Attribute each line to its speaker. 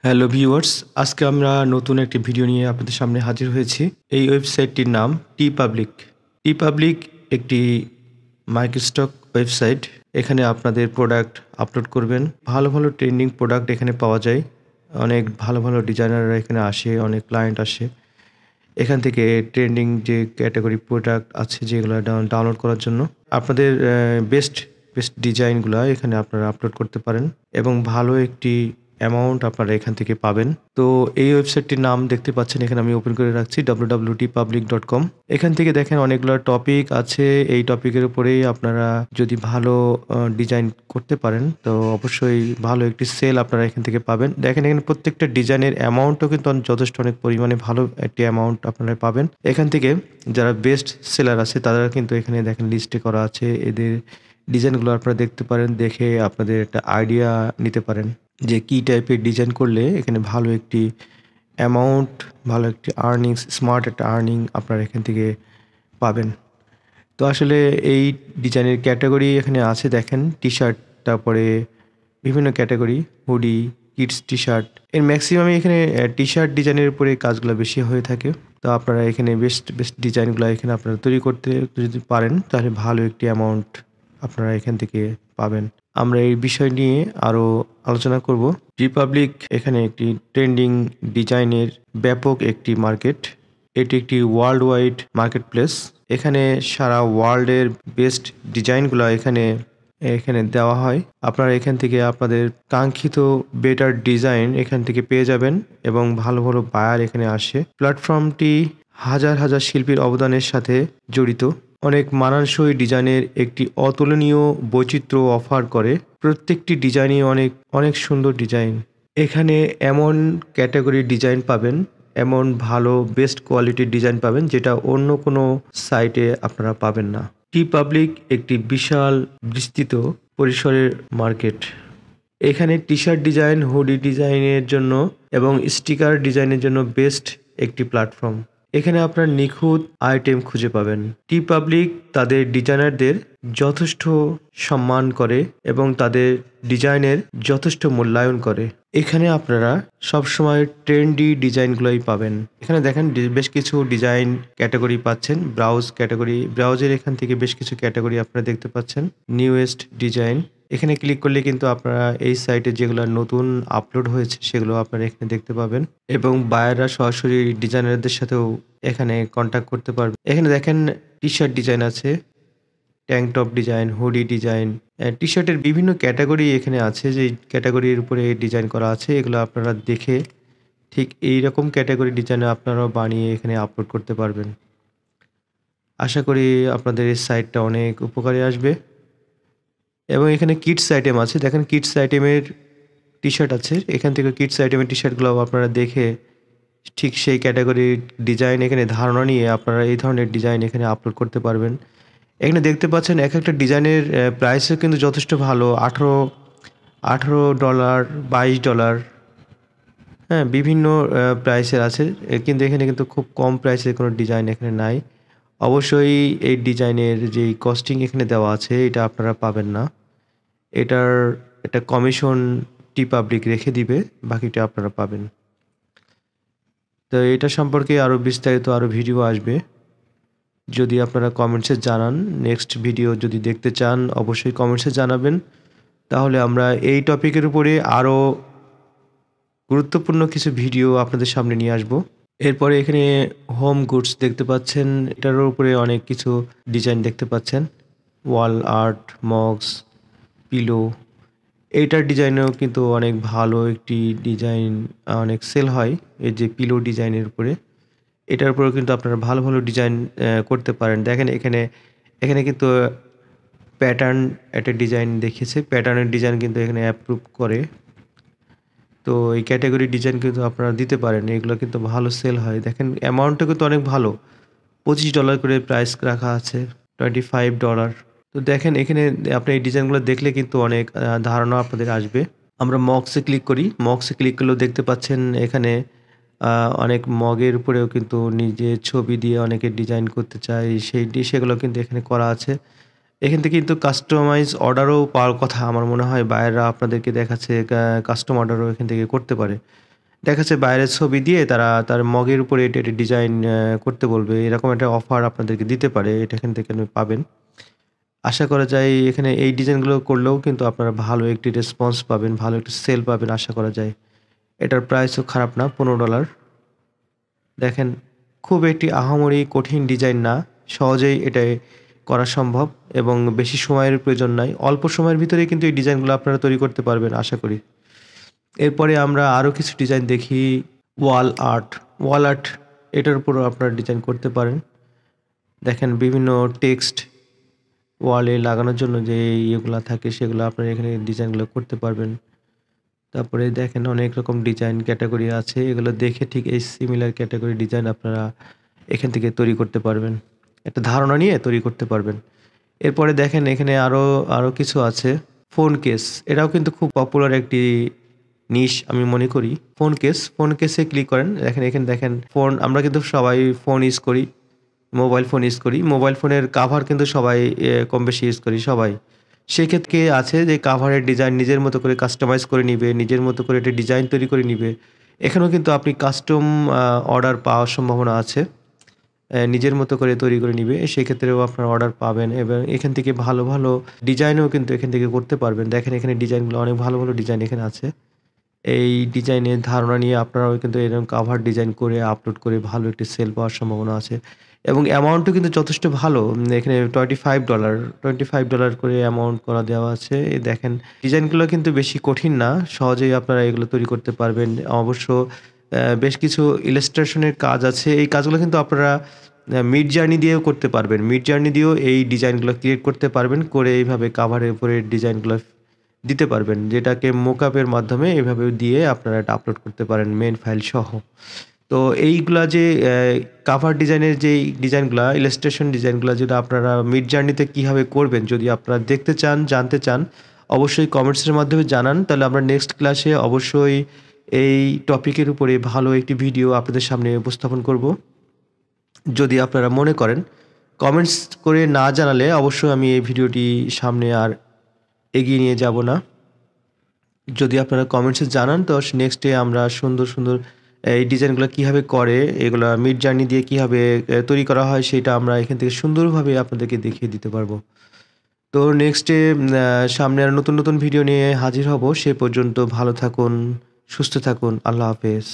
Speaker 1: Hello viewers, আজকে আমরা নতুন একটি ভিডিও নিয়ে আপনাদের সামনে হাজির হয়েছি। এই ওয়েবসাইটটির নাম টিপাবলিক। টিপাবলিক একটি মাইক্রোস্টক ওয়েবসাইট। এখানে আপনাদের প্রোডাক্ট আপলোড করবেন। ভালো, ভালো ট্রেন্ডিং প্রোডাক্ট এখানে পাওয়া যায়। অনেক ভালো, ভালো ডিজাইনাররা এখানে আসে, অনেক ক্লায়েন্ট আসে। এখান থেকে ট্রেন্ডিং যে ক্যাটাগরি প্রোডাক্ট আছে যেগুলো ডাউনলোড করার জন্য আপনাদের বেস্ট ডিজাইনগুলা এখানে আপনারা আপলোড করতে পারেন এবং ভালো একটি অ্যামাউন্ট আপনারা এখান থেকে পাবেন। তো এই ওয়েবসাইটটির নাম দেখতে পাচ্ছেন, এখানে আমি ওপেন করে রাখছি www.teepublic.com। এখান থেকে দেখেন অনেকগুলো টপিক আছে। এই টপিকের উপরেই আপনারা যদি ভালো ডিজাইন করতে পারেন তো অবশ্যই ভালো একটি সেল আপনারা এখান থেকে পাবেন। দেখেন এখানে প্রত্যেকটা ডিজাইনের অ্যামাউন্টও কিন্তু যথেষ্ট অনেক পরিমাণে ভালো একটি অ্যামাউন্ট আপনারা পাবেন। এখান থেকে যারা বেস্ট সেলার আছে তারা কিন্তু এখানে দেখেন লিস্টে করা আছে। এদের ডিজাইনগুলো আপনারা দেখতে পারেন, দেখে আপনাদের একটা আইডিয়া নিতে পারেন যে কী টাইপের ডিজাইন করলে এখানে ভালো একটি অ্যামাউন্ট, ভালো একটি আর্নিংস, স্মার্ট একটা আর্নিং আপনারা এখান থেকে পাবেন। তো আসলে এই ডিজাইনের ক্যাটাগরি এখানে আছে দেখেন, টি-শার্ট, তারপরে বিভিন্ন ক্যাটাগরি, হুডি, কিডস টি-শার্ট। এর ম্যাক্সিমামই এখানে টি-শার্ট ডিজাইনের উপরে কাজগুলো বেশি হয়ে থাকে। তো আপনারা এখানে বেস্ট ডিজাইনগুলো এখানে আপনারা তৈরি করতে যদি পারেন তাহলে ভালো একটি অ্যামাউন্ট আপনারা এখান থেকে পাবেন। আমরা এই বিষয় নিয়ে আরও আলোচনা করব। রিপাবলিক এখানে একটি ট্রেন্ডিং ডিজাইনের ব্যাপক একটি মার্কেট। এটি একটি ওয়ার্ল্ড ওয়াইড মার্কেট প্লেস। এখানে সারা ওয়ার্ল্ডের বেস্ট ডিজাইনগুলো এখানে দেওয়া হয়। আপনারা এখান থেকে আপনাদের কাঙ্ক্ষিত বেটার ডিজাইন এখান থেকে পেয়ে যাবেন এবং ভালো ভালো বায়ার এখানে আসে। প্ল্যাটফর্মটি হাজার হাজার শিল্পীর অবদানের সাথে জড়িত। অনেক মানানসই ডিজাইনের একটি অতুলনীয় বৈচিত্র্য অফার করে। প্রত্যেকটি ডিজাইনই অনেক অনেক সুন্দর ডিজাইন। এখানে এমন ক্যাটাগরির ডিজাইন পাবেন, এমন ভালো বেস্ট কোয়ালিটির ডিজাইন পাবেন যেটা অন্য কোনো সাইটে আপনারা পাবেন না। টিপাবলিক একটি বিশাল বিস্তৃত পরিসরের মার্কেট। এখানে টি-শার্ট ডিজাইন, হুডি ডিজাইনের জন্য এবং স্টিকার ডিজাইনের জন্য বেস্ট একটি প্ল্যাটফর্ম। এখানে আপনার নিখুঁত আইটেম খুঁজে পাবেন। টিপাবলিক তাদের ডিজাইনারদের যথেষ্ট সম্মান করে এবং তাদের ডিজাইনের যথেষ্ট মূল্যায়ন করে। এখানে আপনারা সবসময় ট্রেন্ডি ডিজাইনগুলোই পাবেন। এখানে দেখেন বেশ কিছু ডিজাইন ক্যাটাগরি পাচ্ছেন। ব্রাউজের এখান থেকে বেশ কিছু ক্যাটাগরি আপনারা দেখতে পাচ্ছেন। নিউয়েস্ট ডিজাইন এখানে ক্লিক করলে কিন্তু আপনারা এই সাইটে যেগুলো নতুন আপলোড হয়েছে সেগুলো আপনারা এখানে দেখতে পাবেন এবং বায়াররা সরাসরি ডিজাইনারদের সাথেও এখানে কন্ট্যাক্ট করতে পারবে। এখানে দেখেন টি-শার্ট ডিজাইন আছে, tank top design, hoodie design, টি-শার্টের বিভিন্ন ক্যাটাগরি এখানে আছে। যে ক্যাটাগরির উপরে ডিজাইন করা আছে এগুলো আপনারা দেখে ঠিক এইরকম ক্যাটাগরি ডিজাইন আপনারাও বানিয়ে এখানে আপলোড করতে পারবেন। আশা করি আপনাদের এই সাইটটা অনেক উপকারে আসবে। এবং এখানে কিডস আইটেম আছে, দেখেন কিডস আইটেমের টি-শার্ট আছে। এখান থেকে কিডস আইটেমের টি-শার্টগুলো আপনারা দেখে ঠিক সেই ক্যাটাগরির ডিজাইন এখানে ধারণা নিয়ে আপনারা এই ধরনের ডিজাইন এখানে আপলোড করতে পারবেন। এখানে দেখতে পাচ্ছেন এক একটা ডিজাইনের প্রাইসও কিন্তু যথেষ্ট ভালো। $18, $22, হ্যাঁ, বিভিন্ন প্রাইসের আছে। কিন্তু এখানে কিন্তু খুব কম প্রাইসের কোনো ডিজাইন এখানে নাই। অবশ্যই এই ডিজাইনের যেই কস্টিং এখানে দেওয়া আছে এটা আপনারা পাবেন না। এটার একটা কমিশন টিপাবলিক রেখে দিবে, বাকিটা আপনারা পাবেন। তো এটা সম্পর্কে আরও বিস্তারিত আরও ভিডিও আসবে। যদি আপনারা কমেন্টসে জানান, নেক্সট ভিডিও যদি দেখতে চান অবশ্যই কমেন্টসে জানাবেন। তাহলে আমরা এই টপিকের উপরে আরও গুরুত্বপূর্ণ কিছু ভিডিও আপনাদের সামনে নিয়ে আসব। এরপরে এখানে হোম গুডস দেখতে পাচ্ছেন, এটার উপরে অনেক কিছু ডিজাইন দেখতে পাচ্ছেন। ওয়াল আর্ট, মগস, পিলো, এইটার ডিজাইনেও কিন্তু অনেক ভালো একটি ডিজাইন অনেক সেল হয়। এই যে পিলো ডিজাইনের উপরে, এটার উপরেও কিন্তু আপনারা ভালো ভালো ডিজাইন করতে পারেন। দেখেন এখানে কিন্তু প্যাটার্ন একটা ডিজাইন দেখিয়েছে। প্যাটার্নের ডিজাইন কিন্তু এখানে অ্যাপ্রুভ করে। তো এই ক্যাটাগরি ডিজাইন কিন্তু আপনারা দিতে পারেন, এগুলো কিন্তু ভালো সেল হয়। দেখেন অ্যামাউন্টটা কিন্তু অনেক ভালো, $25 করে প্রাইস রাখা আছে, $25। তো দেখেন এখানে আপনি এই ডিজাইনগুলো দেখলে কিন্তু অনেক ধারণা আপনাদের আসবে। আমরা মগসে ক্লিক করি। মগসে ক্লিক করলেও দেখতে পাচ্ছেন এখানে অনেক মগের উপরেও কিন্তু নিজের ছবি দিয়ে অনেকে ডিজাইন করতে চায়, সেগুলো কিন্তু এখানে করা আছে। এখান থেকে কিন্তু কাস্টমাইজ অর্ডারও পাওয়ার কথা। আমার মনে হয় বায়াররা আপনাদেরকে দেখাচ্ছে কাস্টম অর্ডারও এখান থেকে করতে পারে। দেখা যাচ্ছে বাইরের ছবি দিয়ে তারা তার মগের উপরে এটা ডিজাইন করতে বলবে। এরকম একটা অফার আপনাদেরকে দিতে পারে। এটা এখান থেকে পাবেন। আশা করা যায় এখানে এই ডিজাইনগুলো করলেও কিন্তু আপনারা ভালো একটি রেসপন্স পাবেন, ভালো একটি সেল পাবেন আশা করা যায়। এটার প্রাইসও খারাপ না, $15। দেখেন খুব একটি আহামরি কঠিন ডিজাইন না। সহজেই এটাই করা সম্ভব এবং বেশি সময়ের প্রয়োজন নাই। অল্প সময়ের ভিতরেই কিন্তু এই ডিজাইনগুলো আপনারা তৈরি করতে পারবেন আশা করি। এরপরে আমরা আরও কিছু ডিজাইন দেখি। Wall art. ওয়াল আর্ট এটার উপরও আপনারা ডিজাইন করতে পারেন। দেখেন বিভিন্ন টেক্সট ওয়ালে লাগানোর জন্য যে ইয়েগুলা থাকে সেগুলো আপনারা এখানে ডিজাইনগুলো করতে পারবেন। তারপরে দেখেন অনেক রকম ডিজাইন ক্যাটাগরি আছে। এগুলো দেখে ঠিক এই সিমিলার ক্যাটাগরি ডিজাইন আপনারা এখান থেকে তৈরি করতে পারবেন। একটা ধারণা নিয়ে তৈরি করতে পারবেন। এরপরে দেখেন এখানে আরও কিছু আছে। Phone case. এটাও কিন্তু খুব পপুলার একটি নিশ আমি মনে করি। ফোন কেসে ক্লিক করেন। এখানে দেখেন ফোন আমরা কিন্তু সবাই ফোন ইউজ করি। মোবাইল ফোন ইউজ করি। মোবাইল ফোনের কাভার কিন্তু সবাই কম বেশি ইউজ করি সবাই। সেক্ষেত্রে আছে যে কাভারের ডিজাইন নিজের মতো করে কাস্টমাইজ করে নিবে, নিজের মতো করে একটা ডিজাইন তৈরি করে নিবে। এখানেও কিন্তু আপনি কাস্টম অর্ডার পাওয়ার সম্ভাবনা আছে। নিজের মতো করে তৈরি করে নিবে। সেক্ষেত্রেও আপনারা অর্ডার পাবেন এবং এখান থেকে ভালো, ভালো ডিজাইনও কিন্তু এখান থেকে করতে পারবেন। দেখেন এখানে ডিজাইনগুলো অনেক ভালো, ভালো ডিজাইন এখানে আছে। এই ডিজাইনের ধারণা নিয়ে আপনারাও কিন্তু এরকম কাভার ডিজাইন করে আপলোড করে ভালো একটি সেল পাওয়ার সম্ভাবনা আছে এবং অ্যামাউন্টও কিন্তু যথেষ্ট ভালো। এখানে $25 করে অ্যামাউন্ট করা দেওয়া আছে। এই দেখেন ডিজাইনগুলো কিন্তু বেশি কঠিন না। সহজেই আপনারা এগুলো তৈরি করতে পারবেন। অবশ্য বেশ কিছু ইলাস্ট্রেশনের কাজ আছে। এই কাজগুলো কিন্তু আপনারা মিড জার্নি দিয়েও করতে পারবেন। মিড জার্নি দিয়েও এই ডিজাইনগুলো ক্রিয়েট করতে পারবেন। করে এইভাবে কাভারের উপরে ডিজাইনগুলো দিতে পারবেন। যেটাকে মোকআপের মাধ্যমে এভাবে দিয়ে আপনারা এটা আপলোড করতে পারেন মেইন ফাইল সহ। তো এইগুলা যে কাভার ডিজাইনের যেই ডিজাইনগুলা, ইলাস্ট্রেশন ডিজাইনগুলা যদি আপনারা মিড জার্নিতে কীভাবে করবেন যদি আপনারা দেখতে চান, জানতে চান, অবশ্যই কমেন্টসের মাধ্যমে জানান। তাহলে আমরা নেক্সট ক্লাসে অবশ্যই এই টপিকের উপরে ভালো একটি ভিডিও আপনাদের সামনে উপস্থাপন করব। যদি আপনারা মনে করেন, কমেন্টস করে না জানালে অবশ্যই আমি এই ভিডিওটি সামনে আর এগিয়ে নিয়ে যাব না। যদি আপনারা কমেন্টসে জানান তো নেক্সটে আমরা সুন্দর, সুন্দর এই ডিজাইনগুলো কীভাবে করে, এগুলা মিড জার্নি দিয়ে কীভাবে তৈরি করা হয় সেটা আমরা এখান থেকে সুন্দরভাবে আপনাদেরকে দেখিয়ে দিতে পারবো। তো নেক্সটে সামনে আর নতুন, নতুন ভিডিও নিয়ে হাজির হব। সে পর্যন্ত ভালো থাকুন, সুস্থ থাকুন। আল্লাহ হাফেজ।